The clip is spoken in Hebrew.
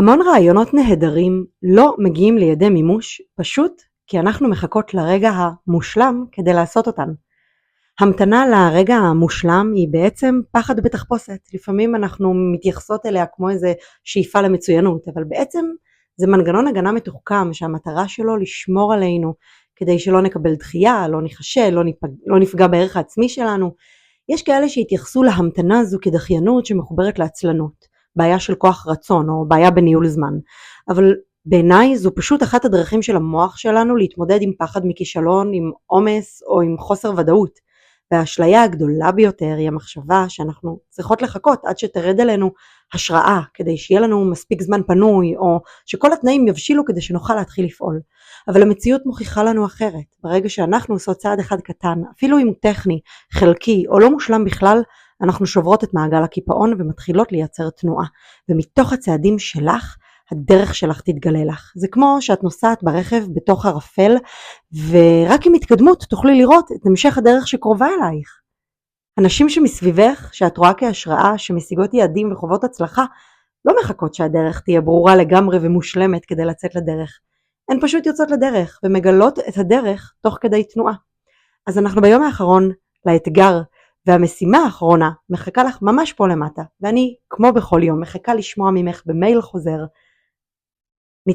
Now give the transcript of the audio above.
המון רעיונות נהדרים לא מגיעים לידי מימוש פשוט כי אנחנו מחכות לרגע המושלם כדי לעשות אותן. המתנה לרגע המושלם היא בעצם פחד בתחפושת. לפעמים אנחנו מתייחסות אליה כמו איזה שאיפה למצוינות, אבל בעצם זה מנגנון הגנה מתוחכם שהמטרה שלו לשמור עלינו כדי שלא נקבל דחייה, לא ניחשל, לא נפגע בערך העצמי שלנו. יש כאלה שהתייחסו להמתנה הזו כדחיינות שמחוברת לעצלנות, בעיה של כוח רצון או בעיה בניהול זמן. אבל בעיניי זו פשוט אחת הדרכים של המוח שלנו להתמודד עם פחד מכישלון, עם עומס או עם חוסר ודאות. והאשליה הגדולה ביותר היא המחשבה שאנחנו צריכות לחכות עד שתרד אלינו השראה כדי שיהיה לנו מספיק זמן פנוי, או שכל התנאים יבשילו כדי שנוכל להתחיל לפעול. אבל המציאות מוכיחה לנו אחרת. ברגע שאנחנו עושות צעד אחד קטן, אפילו אם הוא טכני, חלקי או לא מושלם בכלל, אנחנו שוברות את מעגל הקיפאון ומתחילות לייצר תנועה. ומתוך הצעדים שלך, הדרך שלך תתגלה לך. זה כמו שאת נוסעת ברכב בתוך ערפל, ורק עם התקדמות תוכלי לראות את המשך הדרך שקרובה אלייך. אנשים שמסביבך, שאת רואה כהשראה, שמשיגות יעדים וחוות הצלחה, לא מחכות שהדרך תהיה ברורה לגמרי ומושלמת כדי לצאת לדרך. הן פשוט יוצאות לדרך ומגלות את הדרך תוך כדי תנועה. אז אנחנו ביום האחרון לאתגר, והמשימה האחרונה מחכה לך ממש פה למטה, ואני כמו בכל יום מחכה לשמוע ממך במייל חוזר